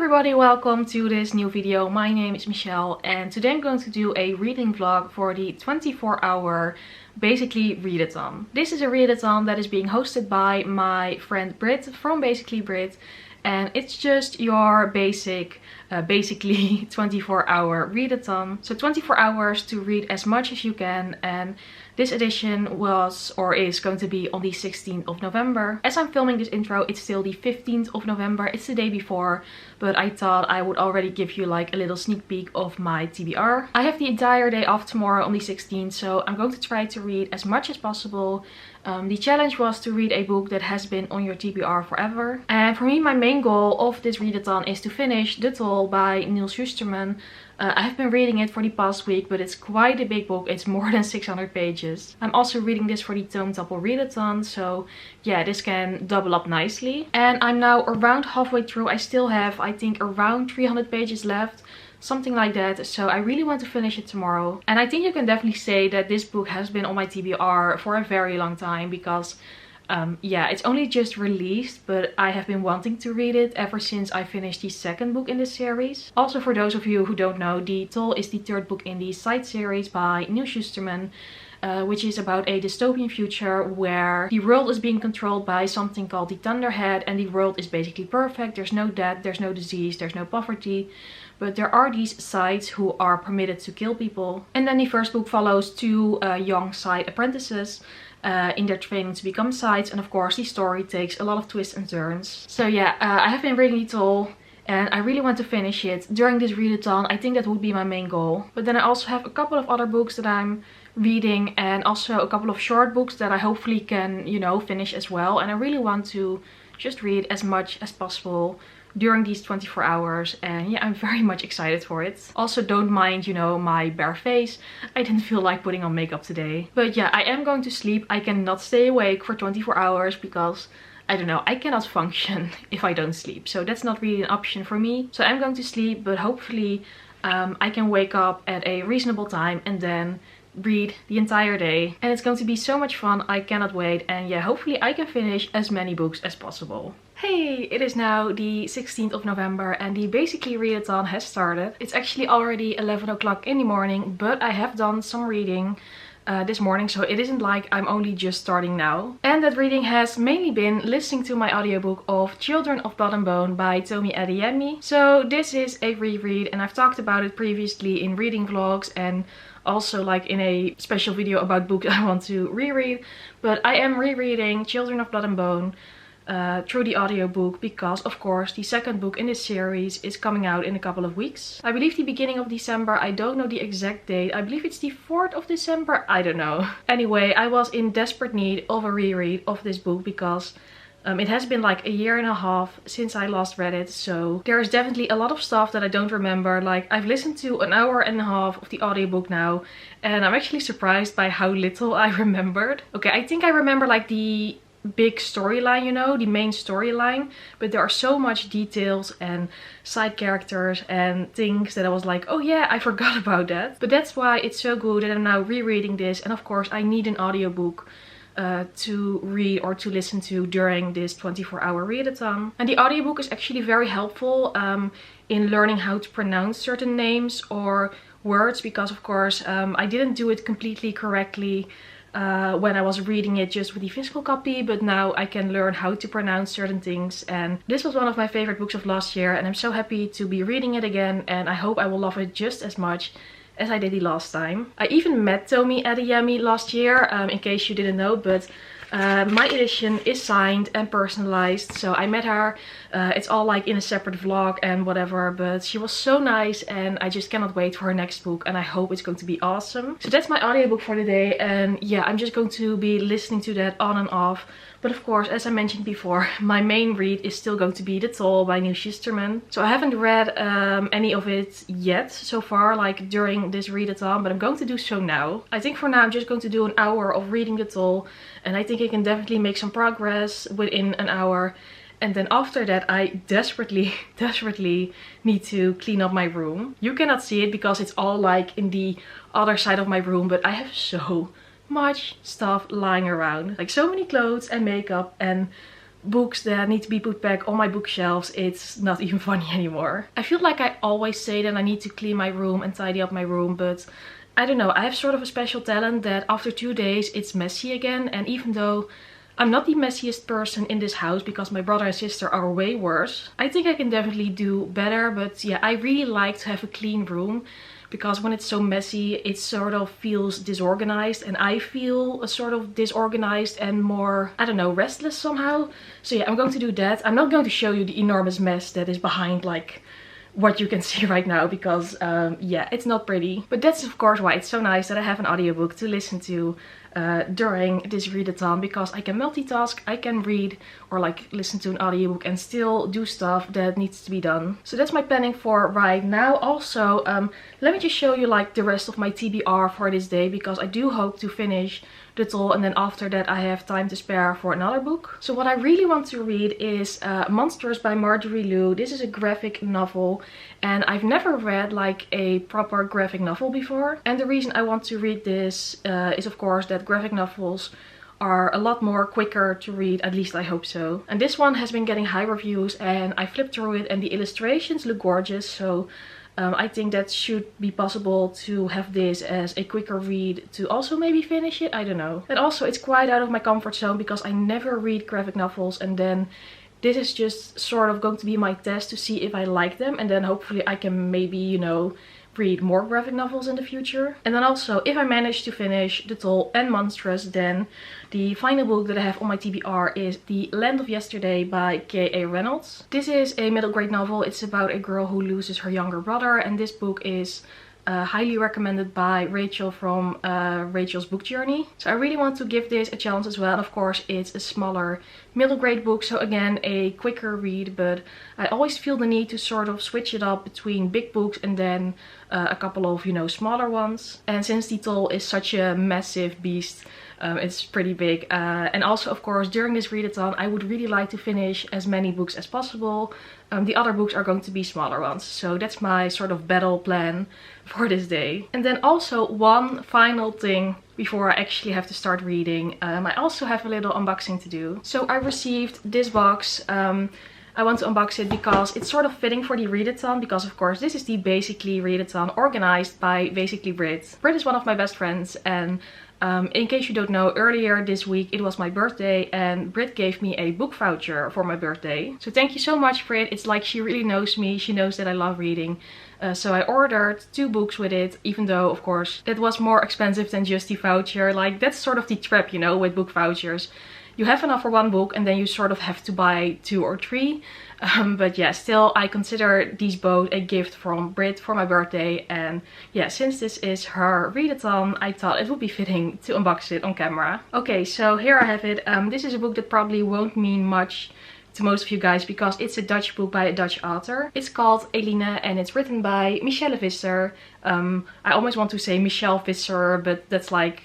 everybody, welcome to this new video. My name is Michelle and today I'm going to do a reading vlog for the 24-hour basically readathon. This is a readathon that is being hosted by my friend Britt from Basically Britt, and it's just your basically 24-hour readathon. So 24 hours to read as much as you can, and this edition was or is going to be on the 16th of November. As I'm filming this intro, it's still the 15th of November. It's the day before, but I thought I would already give you like a little sneak peek of my TBR. I have the entire day off tomorrow on the 16th, so I'm going to try to read as much as possible. The challenge was to read a book that has been on your TBR forever. And for me, my main goal of this readathon is to finish Read-a-thon by Neil Schusterman. I have been reading it for the past week, but it's quite a big book. It's more than 600 pages. I'm also reading this for the Tome Double Readathon, so yeah, this can double up nicely. And I'm now around halfway through. I still have, I think, around 300 pages left. Something like that, so I really want to finish it tomorrow. And I think you can definitely say that this book has been on my TBR for a very long time because yeah, it's only just released, but I have been wanting to read it ever since I finished the second book in this series. Also, for those of you who don't know, Read-a-thon is the third book in the side series by Neil Schusterman, which is about a dystopian future where the world is being controlled by something called the Thunderhead, and the world is basically perfect. There's no death, there's no disease, there's no poverty, but there are these sides who are permitted to kill people. And then the first book follows two young side apprentices in their training to become sides, and of course the story takes a lot of twists and turns. So yeah, I have been reading it all and I really want to finish it during this readathon. I think that would be my main goal. But then I also have a couple of other books that I'm reading, and also a couple of short books that I hopefully can, you know, finish as well. And I really want to just read as much as possible during these 24 hours, and yeah, I'm very much excited for it. Also, don't mind, you know, my bare face. I didn't feel like putting on makeup today. But yeah, I am going to sleep. I cannot stay awake for 24 hours because I don't know, I cannot function if I don't sleep. So that's not really an option for me. So I'm going to sleep, but hopefully I can wake up at a reasonable time and then read the entire day. And it's going to be so much fun. I cannot wait. And yeah, hopefully I can finish as many books as possible. Hey, it is now the 16th of November and the Basically Readathon has started. It's actually already 11 o'clock in the morning, but I have done some reading this morning, so it isn't like I'm only just starting now. And that reading has mainly been listening to my audiobook of Children of Blood and Bone by Tomi Adeyemi. So this is a reread, and I've talked about it previously in reading vlogs and also like in a special video about books I want to reread. But I am rereading Children of Blood and Bone through the audiobook because, of course, the second book in this series is coming out in a couple of weeks. I believe the beginning of December. I don't know the exact date. I believe it's the 4th of December. I don't know. Anyway, I was in desperate need of a reread of this book because it has been like a year and a half since I last read it, so there is definitely a lot of stuff that I don't remember. Like, I've listened to an hour and a half of the audiobook now, and I'm actually surprised by how little I remembered. Okay, I think I remember like the big storyline, you know, the main storyline, but there are so much details and side characters and things that I was like, oh yeah, I forgot about that. But that's why it's so good that I'm now rereading this, and of course I need an audiobook to read or to listen to during this 24-hour readathon. And the audiobook is actually very helpful in learning how to pronounce certain names or words, because of course I didn't do it completely correctly when I was reading it just with the physical copy, but now I can learn how to pronounce certain things. And this was one of my favorite books of last year, and I'm so happy to be reading it again, and I hope I will love it just as much as I did the last time. I even met Tomi Adeyemi last year, in case you didn't know, but my edition is signed and personalized, so I met her. It's all like in a separate vlog and whatever, but she was so nice and I just cannot wait for her next book, and I hope it's going to be awesome. So that's my audiobook for today, and yeah, I'm just going to be listening to that on and off. But of course, as I mentioned before, my main read is still going to be Read-a-thon by Neil Schusterman. So I haven't read any of it yet so far, like during this readathon, but I'm going to do so now. I think for now I'm just going to do an hour of reading Read-a-thon, and I think I can definitely make some progress within an hour. And then after that, I desperately need to clean up my room. You cannot see it because it's all like in the other side of my room, but I have so much stuff lying around, like so many clothes and makeup and books that need to be put back on my bookshelves, it's not even funny anymore. I feel like I always say that I need to clean my room and tidy up my room, but I don't know, I have sort of a special talent that after 2 days it's messy again. And even though I'm not the messiest person in this house because my brother and sister are way worse, I think I can definitely do better. But yeah, I really like to have a clean room because when it's so messy, it sort of feels disorganized, and I feel a sort of disorganized and more, I don't know, restless somehow. So yeah, I'm going to do that. I'm not going to show you the enormous mess that is behind like what you can see right now because yeah, it's not pretty. But that's of course why it's so nice that I have an audiobook to listen to during this readathon, because I can multitask, I can read or like listen to an audiobook and still do stuff that needs to be done. So that's my planning for right now. Also, let me just show you like the rest of my TBR for this day, because I do hope to finish the toll, and then after that I have time to spare for another book. So what I really want to read is Monsters by Marjorie Liu. This is a graphic novel, and I've never read like a proper graphic novel before. And the reason I want to read this is of course that graphic novels are a lot more quicker to read, at least I hope so. And this one has been getting high reviews, and I flipped through it and the illustrations look gorgeous, so I think that should be possible to have this as a quicker read to also maybe finish it, I don't know. And also it's quite out of my comfort zone because I never read graphic novels, and then this is just sort of going to be my test to see if I like them, and then hopefully I can maybe, you know, read more graphic novels in the future. And then also, if I manage to finish The Toll and Monstrous, then the final book that I have on my TBR is The Land of Yesterday by K.A. Reynolds. This is a middle grade novel. It's about a girl who loses her younger brother, and this book is highly recommended by Rachel from Rachel's Book Journey. So I really want to give this a chance as well. And of course it's a smaller middle grade book, so again a quicker read, but I always feel the need to sort of switch it up between big books and then a couple of, you know, smaller ones. And since The Toll is such a massive beast, it's pretty big, and also of course during this readathon I would really like to finish as many books as possible. The other books are going to be smaller ones, so that's my sort of battle plan for this day. And then also one final thing before I actually have to start reading. I also have a little unboxing to do. So I received this box. I want to unbox it because it's sort of fitting for the readathon, because of course this is the Basically readathon organized by Basically Britt. Britt is one of my best friends, and in case you don't know, earlier this week it was my birthday and Britt gave me a book voucher for my birthday. So thank you so much, Britt. It's like she really knows me. She knows that I love reading. So I ordered 2 books with it, even though of course it was more expensive than just the voucher. Like, that's sort of the trap, you know, with book vouchers. You have enough for 1 book and then you sort of have to buy 2 or 3. But yeah, still I consider these both a gift from Britt for my birthday. And yeah, since this is her readathon, I thought it would be fitting to unbox it on camera. Okay, so here I have it. This is a book that probably won't mean much to most of you guys because it's a Dutch book by a Dutch author. It's called Eline and it's written by Michelle Visser. I almost want to say Michelle Visser, but that's like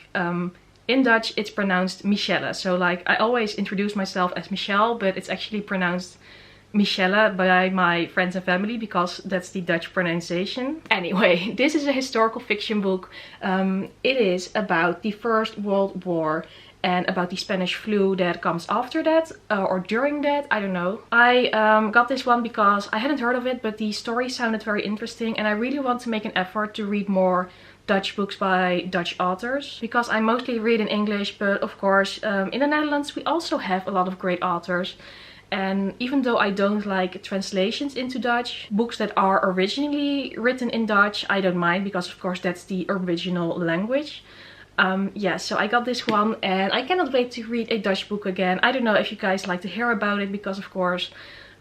in Dutch it's pronounced Michelle. So like I always introduce myself as Michelle, but it's actually pronounced Michelle by my friends and family because that's the Dutch pronunciation. Anyway, this is a historical fiction book. It is about the First World War and about the Spanish flu that comes after that or during that, I don't know. I got this one because I hadn't heard of it, but the story sounded very interesting and I really want to make an effort to read more Dutch books by Dutch authors, because I mostly read in English, but of course in the Netherlands we also have a lot of great authors. And even though I don't like translations into Dutch, books that are originally written in Dutch I don't mind, because of course that's the original language. Yeah, so I got this one and I cannot wait to read a Dutch book again. I don't know if you guys like to hear about it, because of course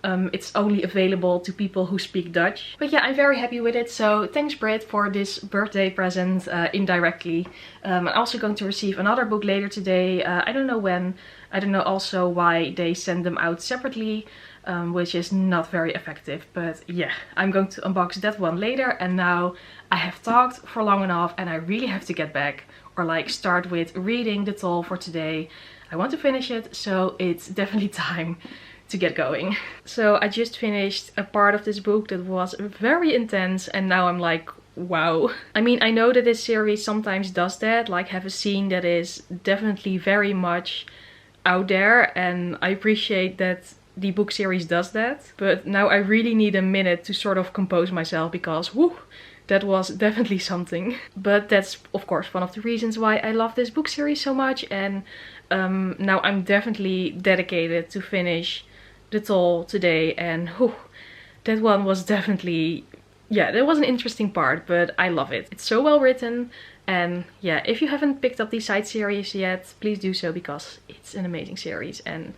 it's only available to people who speak Dutch. But yeah, I'm very happy with it. So thanks Britt for this birthday present indirectly. I'm also going to receive another book later today. I don't know when. I don't know also why they send them out separately, which is not very effective. But yeah, I'm going to unbox that one later. And now I have talked for long enough and I really have to get back, or like start with reading The Toll for today. I want to finish it, so it's definitely time to get going. So I just finished a part of this book that was very intense and now I'm like, wow. I mean, I know that this series sometimes does that, like have a scene that is definitely very much out there, and I appreciate that the book series does that. But now I really need a minute to sort of compose myself, because whew, that was definitely something. But that's of course one of the reasons why I love this book series so much, and now I'm definitely dedicated to finish the Toll today. And whew, that one was definitely, yeah, that was an interesting part, but I love it. It's so well written. And yeah, if you haven't picked up the side series yet, please do so, because it's an amazing series, and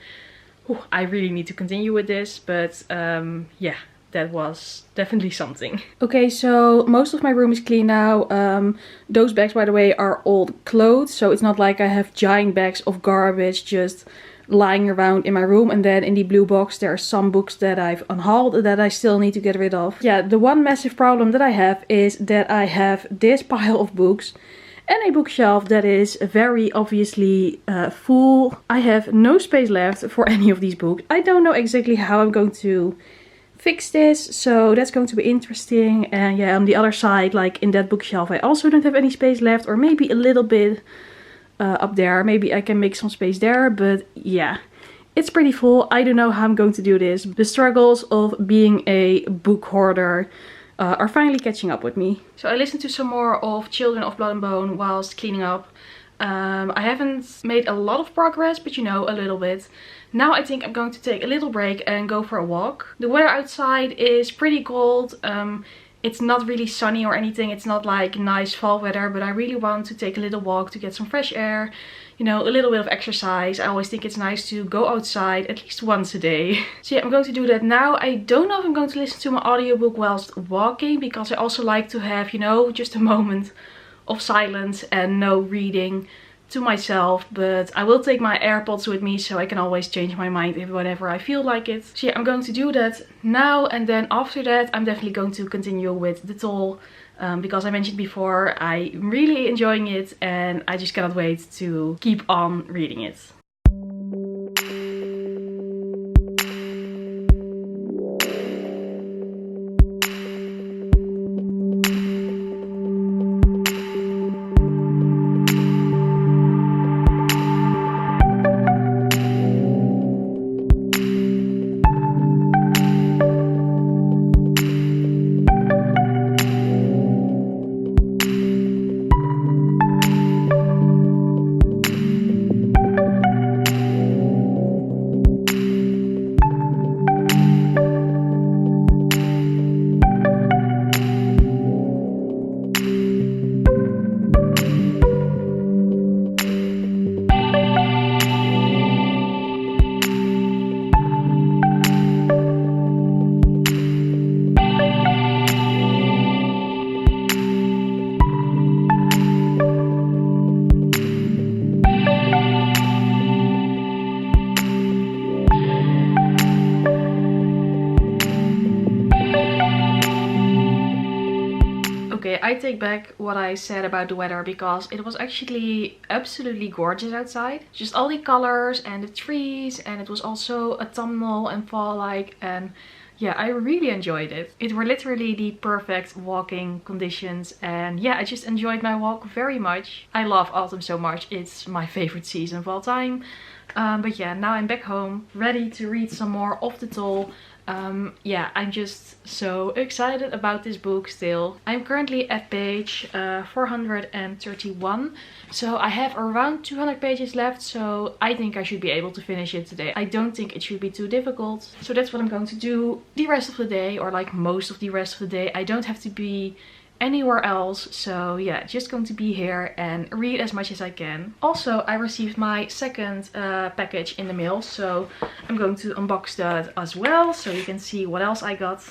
whew, I really need to continue with this. But yeah, that was definitely something. Okay, so most of my room is clean now. Those bags, by the way, are old clothes, so it's not like I have giant bags of garbage just lying around in my room. And then in the blue box there are some books that I've unhauled that I still need to get rid of. Yeah, the one massive problem that I have is that I have this pile of books and a bookshelf that is very obviously full. I have no space left for any of these books. I don't know exactly how I'm going to fix this, so that's going to be interesting. And yeah, on the other side, like in that bookshelf, I also don't have any space left, or maybe a little bit up there. Maybe I can make some space there, but yeah, it's pretty full. I don't know how I'm going to do this. The struggles of being a book hoarder are finally catching up with me. So I listened to some more of Children of Blood and Bone whilst cleaning up. I haven't made a lot of progress, but you know, a little bit. Now I think I'm going to take a little break and go for a walk. The weather outside is pretty cold. It's not really sunny or anything. It's not like nice fall weather, but I really want to take a little walk to get some fresh air. You know, a little bit of exercise. I always think it's nice to go outside at least once a day. So yeah, I'm going to do that now. I don't know if I'm going to listen to my audiobook whilst walking, because I also like to have, you know, just a moment of silence and no reading to myself. But I will take my AirPods with me, so I can always change my mind whenever I feel like it. So yeah, I'm going to do that now, and then after that I'm definitely going to continue with the Toll, because I mentioned before, I'm really enjoying it and I just cannot wait to keep on reading it. Okay, I take back what I said about the weather, because it was actually absolutely gorgeous outside. Just all the colors and the trees, and it was also autumnal and fall-like, and yeah, I really enjoyed it. It were literally the perfect walking conditions, and yeah, I just enjoyed my walk very much. I love autumn so much. It's my favorite season of all time. But yeah, now I'm back home, ready to read some more of the Toll. Yeah, I'm just so excited about this book still. I'm currently at page 431, so I have around 200 pages left, so I think I should be able to finish it today. I don't think it should be too difficult, so that's what I'm going to do the rest of the day, or like most of the rest of the day. I don't have to be anywhere else, so yeah, just going to be here and read as much as I can. Also, I received my second package in the mail, so I'm going to unbox that as well, so you can see what else I got.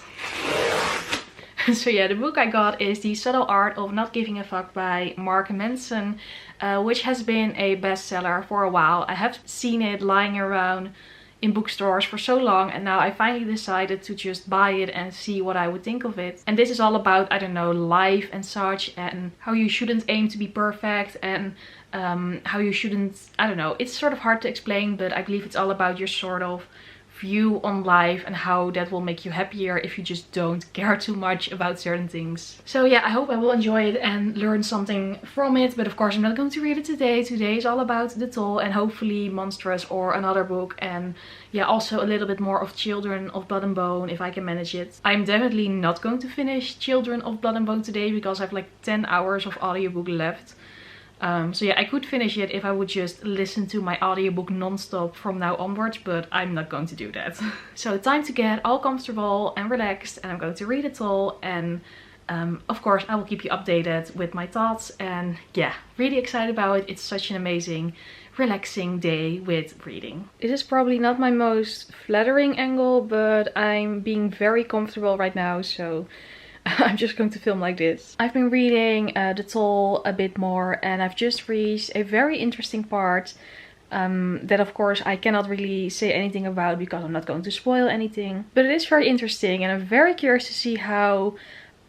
So yeah, the book I got is The Subtle Art of Not Giving a Fuck by Mark Manson, which has been a bestseller for a while. I have seen it lying around in bookstores for so long, and now I finally decided to just buy it and see what I would think of it. And this is all about, I don't know, life and such, and how you shouldn't aim to be perfect, and how you shouldn't, I don't know, it's sort of hard to explain, but I believe it's all about your sort of view on life and how that will make you happier if you just don't care too much about certain things. So yeah, I hope I will enjoy it and learn something from it. But of course I'm not going to read it today. Today is all about The Toll and hopefully Monstrous or another book. And yeah, also a little bit more of Children of Blood and Bone if I can manage it. I'm definitely not going to finish Children of Blood and Bone today because I have like 10 hours of audiobook left. So yeah, I could finish it if I would just listen to my audiobook non-stop from now onwards, but I'm not going to do that. So time to get all comfortable and relaxed, and I'm going to read it all. And of course I will keep you updated with my thoughts. And yeah, really excited about it. It's such an amazing, relaxing day with reading. It is probably not my most flattering angle, but I'm being very comfortable right now, so I'm just going to film like this. I've been reading The Toll a bit more, and I've just reached a very interesting part that of course I cannot really say anything about because I'm not going to spoil anything. But it is very interesting and I'm very curious to see how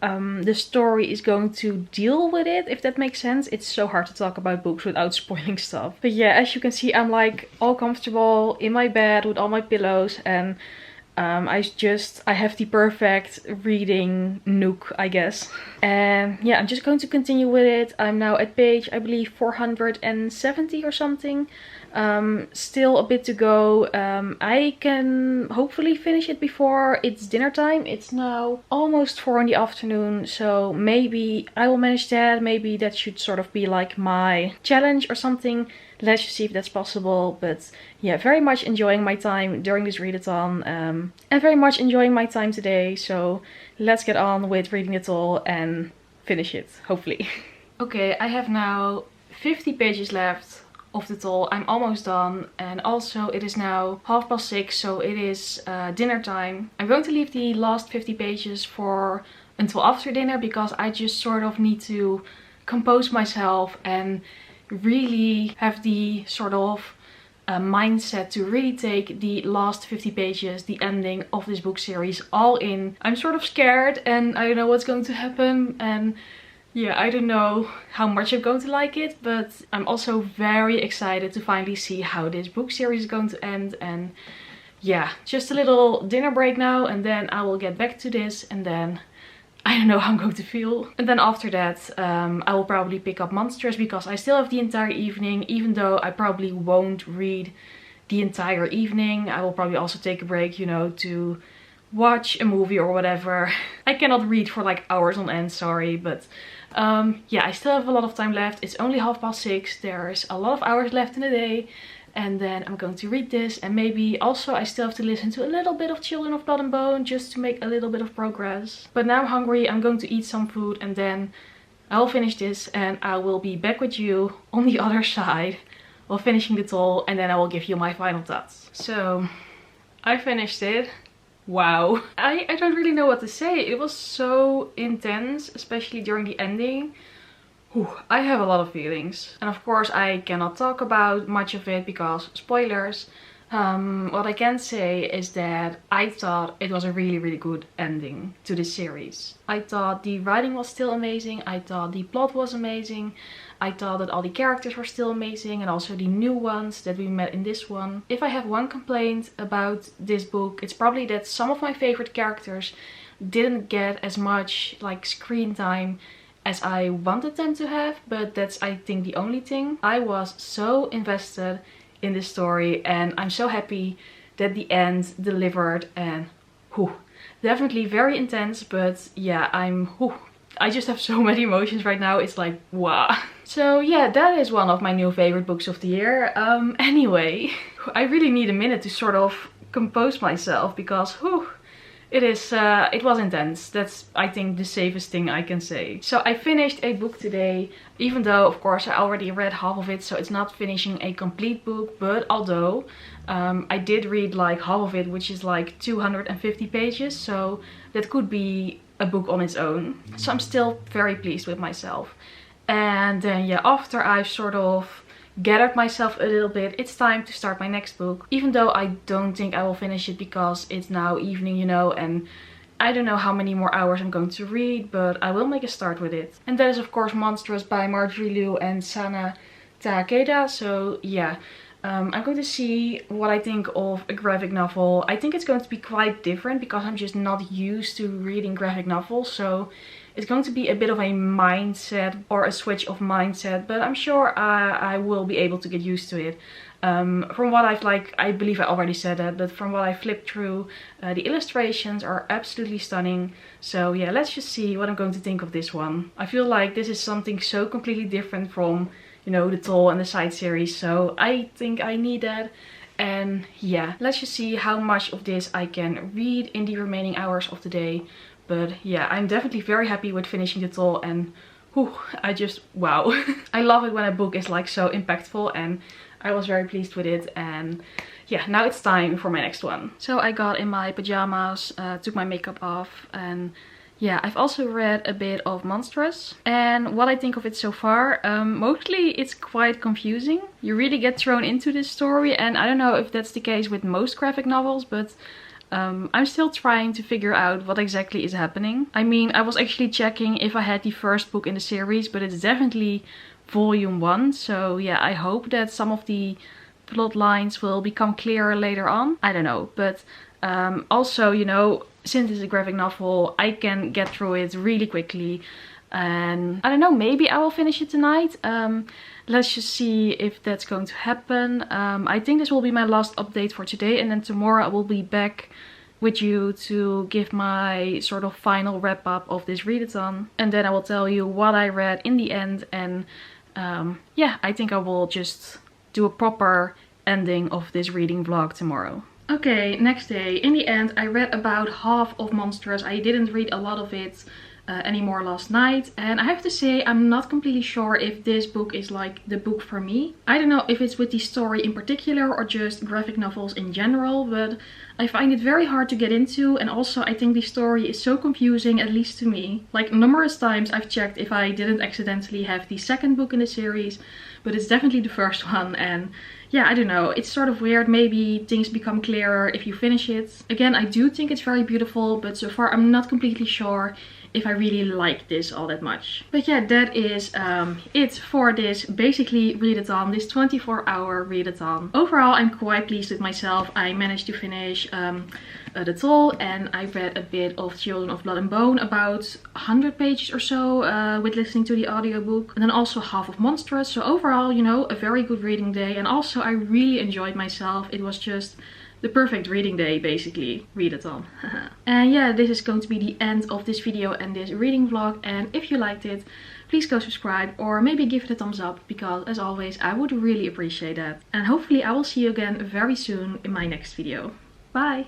the story is going to deal with it, if that makes sense. It's so hard to talk about books without spoiling stuff. But yeah, as you can see, I'm like all comfortable in my bed with all my pillows, and I have the perfect reading nook, I guess. And yeah, I'm just going to continue with it. I'm now at page, I believe, 470 or something. Still a bit to go. I can hopefully finish it before it's dinner time. It's now almost 4 in the afternoon, so maybe I will manage that. Maybe that should sort of be like my challenge or something. Let's just see if that's possible. But yeah, very much enjoying my time during this readathon, and very much enjoying my time today. So let's get on with reading it all and finish it, hopefully. Okay, I have now 50 pages left of The Toll. I'm almost done, and also it is now 6:30, so it is dinner time. I'm going to leave the last 50 pages for until after dinner because I just sort of need to compose myself and really have the sort of mindset to really take the last 50 pages, the ending of this book series, all in. I'm sort of scared and I don't know what's going to happen, and yeah, I don't know how much I'm going to like it, but I'm also very excited to finally see how this book series is going to end. And yeah, just a little dinner break now, and then I will get back to this, and then I don't know how I'm going to feel. And then after that, I will probably pick up Monsters because I still have the entire evening, even though I probably won't read the entire evening. I will probably also take a break, you know, to watch a movie or whatever. I cannot read for like hours on end, sorry, but yeah, I still have a lot of time left. It's only 6:30. There's a lot of hours left in the day. And then I'm going to read this, and maybe also I still have to listen to a little bit of Children of Blood and Bone just to make a little bit of progress. But now I'm hungry, I'm going to eat some food, and then I'll finish this and I will be back with you on the other side while finishing The Toll, and then I will give you my final thoughts. So I finished it. Wow. I don't really know what to say. It was so intense, especially during the ending. I have a lot of feelings, and of course I cannot talk about much of it because spoilers. What I can say is that I thought it was a really good ending to this series. I thought the writing was still amazing, I thought the plot was amazing, I thought that all the characters were still amazing, and also the new ones that we met in this one. If I have one complaint about this book, it's probably that some of my favorite characters didn't get as much like screen time as I wanted them to have, but that's, I think, the only thing. I was so invested in this story, and I'm so happy that the end delivered, and definitely very intense, but yeah, I just have so many emotions right now. It's like, wow. So yeah, that is one of my new favorite books of the year. Anyway, I really need a minute to sort of compose myself because it was intense. That's, I think, the safest thing I can say. So I finished a book today, even though of course I already read half of it, so it's not finishing a complete book. But although I did read like half of it, which is like 250 pages, so that could be a book on its own. So I'm still very pleased with myself. And then yeah, after I've sort of gathered myself a little bit, it's time to start my next book. Even though I don't think I will finish it because it's now evening, you know, and I don't know how many more hours I'm going to read, but I will make a start with it. And that is of course Monstrous by Marjorie Liu and Sana Takeda. So yeah, I'm going to see what I think of a graphic novel. I think it's going to be quite different because I'm just not used to reading graphic novels. So it's going to be a bit of a mindset or a switch of mindset. But I'm sure I will be able to get used to it. From what I've I believe I already said that, but from what I flipped through, the illustrations are absolutely stunning. So yeah, let's just see what I'm going to think of this one. I feel like this is something so completely different from, you know, the Toll and the side series, so I think I need that. And yeah, let's just see how much of this I can read in the remaining hours of the day. But yeah, I'm definitely very happy with finishing the Toll, and whew, I just, wow. I love it when a book is like so impactful, and I was very pleased with it. And yeah, now it's time for my next one. So I got in my pajamas, took my makeup off, and yeah, I've also read a bit of Monstrous, and what I think of it so far, mostly it's quite confusing. You really get thrown into this story, and I don't know if that's the case with most graphic novels, but I'm still trying to figure out what exactly is happening. I mean, I was actually checking if I had the first book in the series, but it's definitely volume 1, so yeah, I hope that some of the plot lines will become clearer later on. I don't know, but also, you know, since it's a graphic novel, I can get through it really quickly, and I don't know, maybe I will finish it tonight. Let's just see if that's going to happen. I think this will be my last update for today, and then tomorrow I will be back with you to give my sort of final wrap up of this readathon, and then I will tell you what I read in the end. And yeah, I think I will just do a proper ending of this reading vlog tomorrow. Okay, next day. In the end, I read about half of Monstrous. I didn't read a lot of it anymore last night, and I have to say I'm not completely sure if this book is like the book for me. I don't know if it's with the story in particular or just graphic novels in general, but I find it very hard to get into, and also I think the story is so confusing, at least to me. Like, numerous times I've checked if I didn't accidentally have the second book in the series, but it's definitely the first one. And yeah, I don't know, it's sort of weird. Maybe things become clearer if you finish it. Again, I do think it's very beautiful, but so far I'm not completely sure if I really like this all that much. But yeah, that is it for this basically readathon, this 24-hour readathon. Overall, I'm quite pleased with myself. I managed to finish the Toll, and I read a bit of Children of Blood and Bone, about 100 pages or so with listening to the audiobook, and then also half of Monstrous. So overall, you know, a very good reading day, and also I really enjoyed myself. It was just the perfect reading day, basically. Readathon. And yeah, this is going to be the end of this video and this reading vlog. And if you liked it, please go subscribe or maybe give it a thumbs up, because as always, I would really appreciate that. And hopefully I will see you again very soon in my next video. Bye!